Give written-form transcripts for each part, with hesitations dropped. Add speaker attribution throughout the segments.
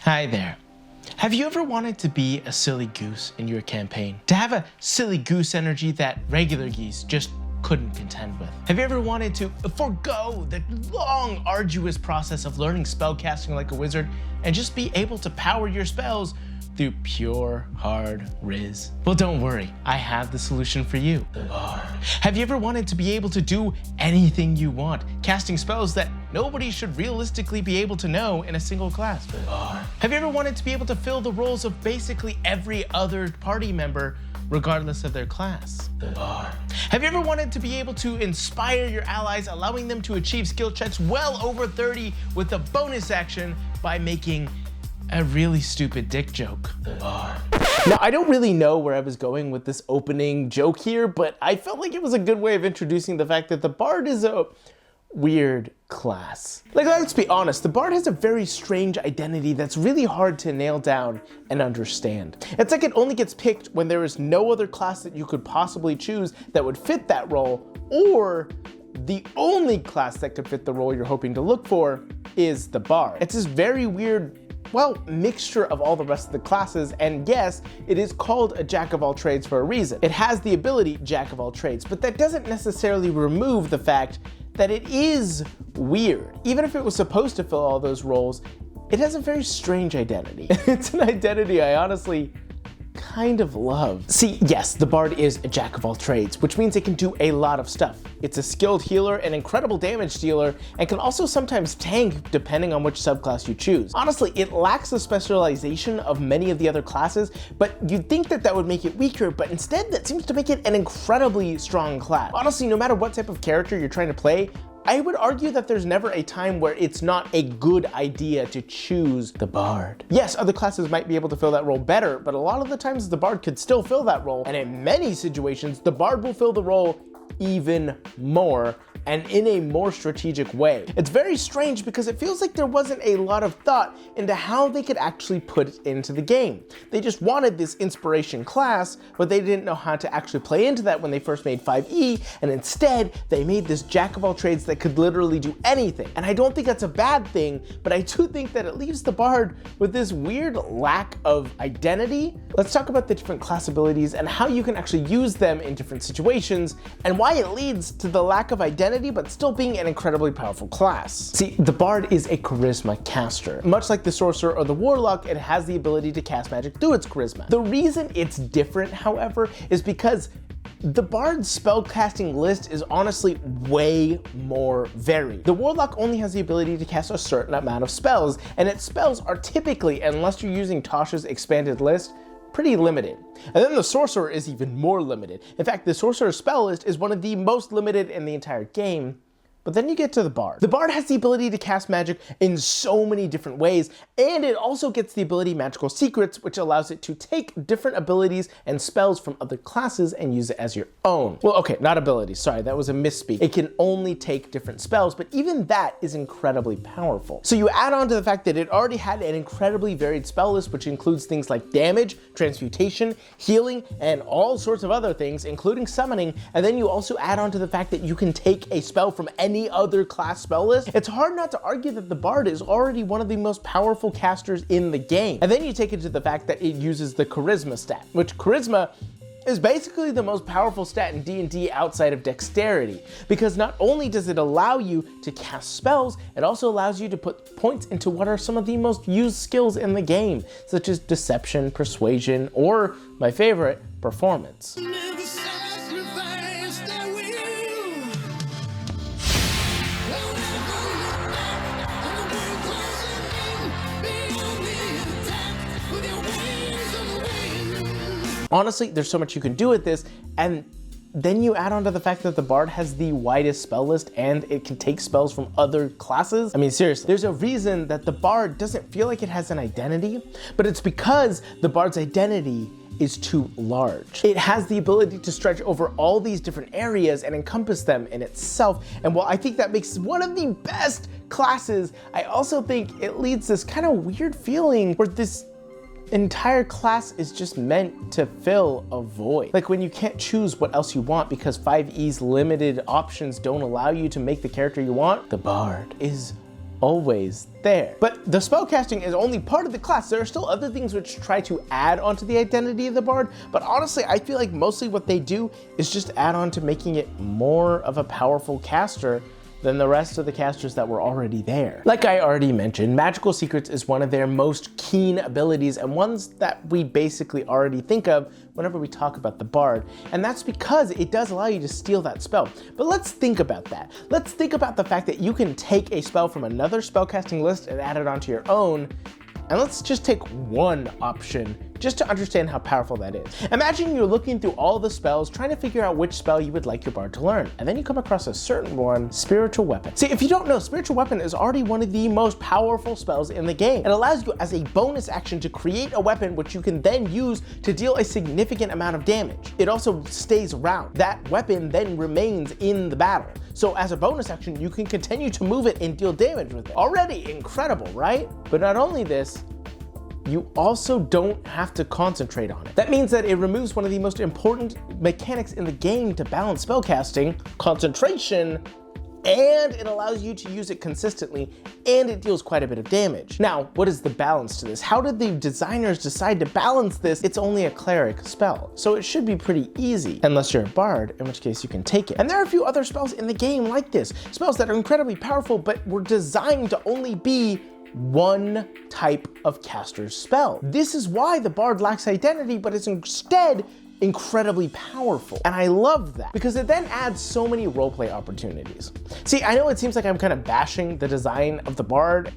Speaker 1: Hi there. Have you ever wanted to be a silly goose in your campaign? To have a silly goose energy that regular geese just couldn't contend with? Have you ever wanted to forego the long, arduous process of learning spellcasting like a wizard and just be able to power your spells through pure, hard riz? Well, don't worry, I have the solution for you. The Bard. Have you ever wanted to be able to do anything you want, casting spells that nobody should realistically be able to know in a single class? The Bard. Have you ever wanted to be able to fill the roles of basically every other party member, regardless of their class? The Bard. Have you ever wanted to be able to inspire your allies, allowing them to achieve skill checks well over 30 with a bonus action by making a really stupid dick joke? The Bard. Now, I don't really know where I was going with this opening joke here, but I felt like it was a good way of introducing the fact that the Bard is a weird class. Like, let's be honest, the Bard has a very strange identity that's really hard to nail down and understand. It's like it only gets picked when there is no other class that you could possibly choose that would fit that role, or the only class that could fit the role you're hoping to look for is the Bard. It's this very weird, well, mixture of all the rest of the classes, and yes, it is called a jack of all trades for a reason. It has the ability jack of all trades, but that doesn't necessarily remove the fact that it is weird. Even if it was supposed to fill all those roles, it has a very strange identity. It's an identity I honestly kind of love. See, yes, the Bard is a jack of all trades, which means it can do a lot of stuff. It's a skilled healer, an incredible damage dealer, and can also sometimes tank depending on which subclass you choose. Honestly, it lacks the specialization of many of the other classes, but you'd think that that would make it weaker, but instead that seems to make it an incredibly strong class. Honestly, no matter what type of character you're trying to play, I would argue that there's never a time where it's not a good idea to choose the Bard. Yes, other classes might be able to fill that role better, but a lot of the times the Bard could still fill that role, and in many situations, the Bard will fill the role even more, and in a more strategic way. It's very strange because it feels like there wasn't a lot of thought into how they could actually put it into the game. They just wanted this inspiration class, but they didn't know how to actually play into that when they first made 5e, and instead they made this jack of all trades that could literally do anything. And I don't think that's a bad thing, but I do think that it leaves the Bard with this weird lack of identity. Let's talk about the different class abilities and how you can actually use them in different situations, and why it leads to the lack of identity but still being an incredibly powerful class. See, the Bard is a charisma caster. Much like the Sorcerer or the Warlock, it has the ability to cast magic through its charisma. The reason it's different, however, is because the Bard's spellcasting list is honestly way more varied. The Warlock only has the ability to cast a certain amount of spells, and its spells are typically, unless you're using Tasha's expanded list, pretty limited. And then the Sorcerer is even more limited. In fact, the Sorcerer's spell list is one of the most limited in the entire game. But then you get to the Bard. The Bard has the ability to cast magic in so many different ways, and it also gets the ability Magical Secrets, which allows it to take different abilities and spells from other classes and use it as your own. Well, okay, not abilities, sorry, that was a misspeak. It can only take different spells, but even that is incredibly powerful. So you add on to the fact that it already had an incredibly varied spell list, which includes things like damage, transmutation, healing, and all sorts of other things, including summoning, and then you also add on to the fact that you can take a spell from any other class spell list. It's hard not to argue that the Bard is already one of the most powerful casters in the game. And then you take it to the fact that it uses the charisma stat, which charisma is basically the most powerful stat in D&D outside of dexterity, because not only does it allow you to cast spells, it also allows you to put points into what are some of the most used skills in the game, such as deception, persuasion, or my favorite, performance. Honestly, there's so much you can do with this, and then you add on to the fact that the Bard has the widest spell list and it can take spells from other classes. I mean, seriously, there's a reason that the Bard doesn't feel like it has an identity, but it's because the Bard's identity is too large. It has the ability to stretch over all these different areas and encompass them in itself, and while I think that makes one of the best classes, I also think it leads this kind of weird feeling where this entire class is just meant to fill a void. Like when you can't choose what else you want because 5e's limited options don't allow you to make the character you want, the Bard is always there. But the spellcasting is only part of the class. There are still other things which try to add onto the identity of the bard, but honestly, I feel like mostly what they do is just add on to making it more of a powerful caster than the rest of the casters that were already there. Like I already mentioned, Magical Secrets is one of their most keen abilities and ones that we basically already think of whenever we talk about the bard. And that's because it does allow you to steal that spell. But let's think about that. Let's think about the fact that you can take a spell from another spellcasting list and add it onto your own. And let's just take one option just to understand how powerful that is. Imagine you're looking through all the spells, trying to figure out which spell you would like your bard to learn. And then you come across a certain one, Spiritual Weapon. See, if you don't know, Spiritual Weapon is already one of the most powerful spells in the game. It allows you as a bonus action to create a weapon which you can then use to deal a significant amount of damage. It also stays around. That weapon then remains in the battle. So as a bonus action, you can continue to move it and deal damage with it. Already incredible, right? But not only this, you also don't have to concentrate on it. That means that it removes one of the most important mechanics in the game to balance spellcasting, concentration, and it allows you to use it consistently, and it deals quite a bit of damage. Now, what is the balance to this? How did the designers decide to balance this? It's only a cleric spell, so it should be pretty easy, unless you're a bard, in which case you can take it. And there are a few other spells in the game like this, spells that are incredibly powerful, but were designed to only be one type of caster's spell. This is why the bard lacks identity, but is instead incredibly powerful. And I love that because it then adds so many roleplay opportunities. See, I know it seems like I'm kind of bashing the design of the bard.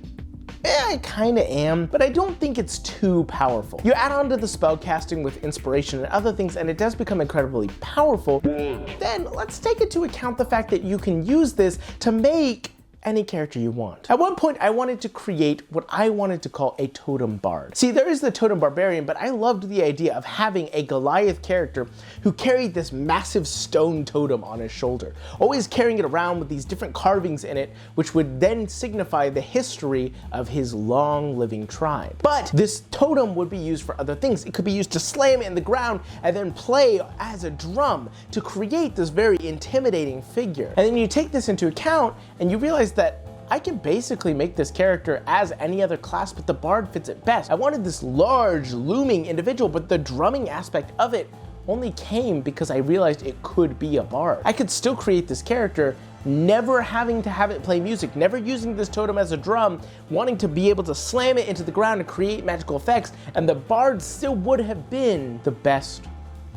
Speaker 1: I kind of am, but I don't think it's too powerful. You add on to the spellcasting with inspiration and other things, and it does become incredibly powerful. Then let's take into account the fact that you can use this to make any character you want. At one point, I wanted to create what I wanted to call a totem bard. See, there is the totem barbarian, but I loved the idea of having a Goliath character who carried this massive stone totem on his shoulder, always carrying it around with these different carvings in it, which would then signify the history of his long living tribe. But this totem would be used for other things. It could be used to slam it in the ground and then play as a drum to create this very intimidating figure. And then you take this into account and you realize that I can basically make this character as any other class, but the bard fits it best. I wanted this large, looming individual, but the drumming aspect of it only came because I realized it could be a bard. I could still create this character, never having to have it play music, never using this totem as a drum, wanting to be able to slam it into the ground and create magical effects, and the bard still would have been the best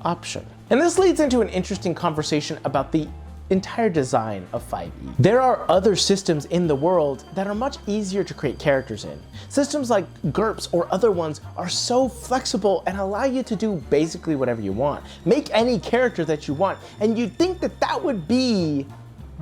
Speaker 1: option. And this leads into an interesting conversation about the entire design of 5e. There are other systems in the world that are much easier to create characters in. Systems like GURPS or other ones are so flexible and allow you to do basically whatever you want. Make any character that you want, and you'd think that that would be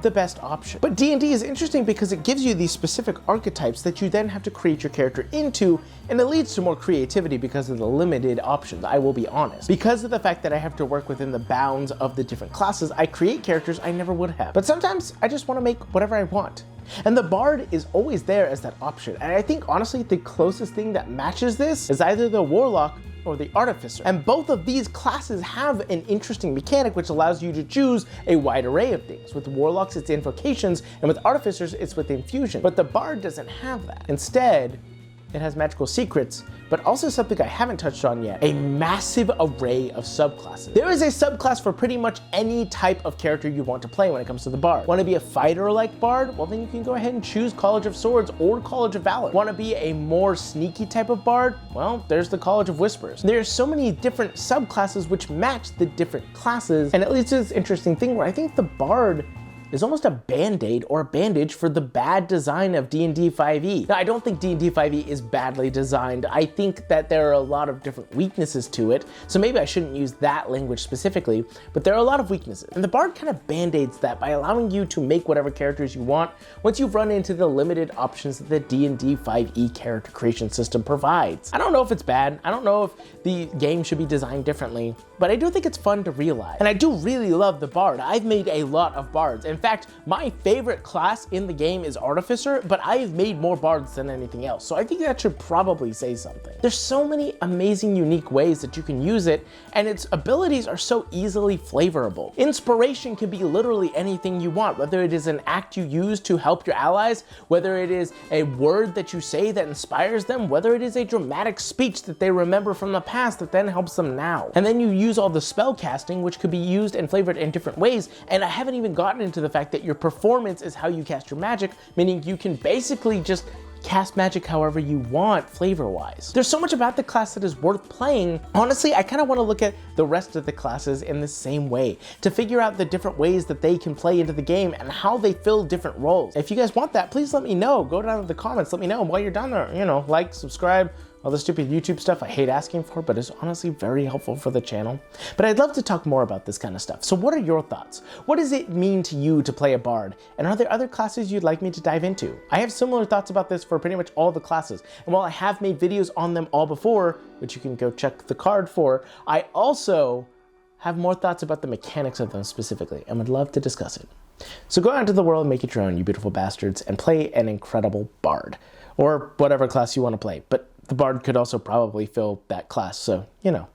Speaker 1: the best option. But D&D is interesting because it gives you these specific archetypes that you then have to create your character into, and it leads to more creativity because of the limited options, I will be honest. Because of the fact that I have to work within the bounds of the different classes, I create characters I never would have. But sometimes I just want to make whatever I want. And the bard is always there as that option. And I think honestly the closest thing that matches this is either the warlock or the artificer. And both of these classes have an interesting mechanic which allows you to choose a wide array of things. With warlocks, it's invocations, and with artificers, it's with infusion. But the bard doesn't have that. Instead, it has magical secrets, but also something I haven't touched on yet, a massive array of subclasses. There is a subclass for pretty much any type of character you want to play when it comes to the bard. Want to be a fighter-like bard? Well, then you can go ahead and choose College of Swords or College of Valor. Want to be a more sneaky type of bard? Well, there's the College of Whispers. There's so many different subclasses which match the different classes, and it leads to this interesting thing where I think the bard is almost a band-aid or a bandage for the bad design of D&D 5e. Now, I don't think D&D 5e is badly designed. I think that there are a lot of different weaknesses to it, so maybe I shouldn't use that language specifically, but there are a lot of weaknesses. And the bard kind of band-aids that by allowing you to make whatever characters you want once you've run into the limited options that the D&D 5e character creation system provides. I don't know if it's bad. I don't know if the game should be designed differently, but I do think it's fun to realize. And I do really love the bard. I've made a lot of bards. In In fact, my favorite class in the game is Artificer, but I've made more bards than anything else, so I think that should probably say something. There's so many amazing, unique ways that you can use it, and its abilities are so easily flavorable. Inspiration can be literally anything you want, whether it is an act you use to help your allies, whether it is a word that you say that inspires them, whether it is a dramatic speech that they remember from the past that then helps them now. And then you use all the spell casting, which could be used and flavored in different ways, and I haven't even gotten into the fact that your performance is how you cast your magic, meaning you can basically just cast magic however you want flavor-wise. There's so much about the class that is worth playing. Honestly, I kind of want to look at the rest of the classes in the same way to figure out the different ways that they can play into the game and how they fill different roles. If you guys want that, please let me know. Go down in the comments, let me know. While you're down there, you know, like, subscribe, all the stupid YouTube stuff I hate asking for, but it's honestly very helpful for the channel. But I'd love to talk more about this kind of stuff. So what are your thoughts? What does it mean to you to play a bard? And are there other classes you'd like me to dive into? I have similar thoughts about this for pretty much all the classes. And while I have made videos on them all before, which you can go check the card for, I also have more thoughts about the mechanics of them specifically and would love to discuss it. So go out into the world and make it your own, you beautiful bastards, and play an incredible bard. Or whatever class you want to play. But the bard could also probably fill that class, so, you know.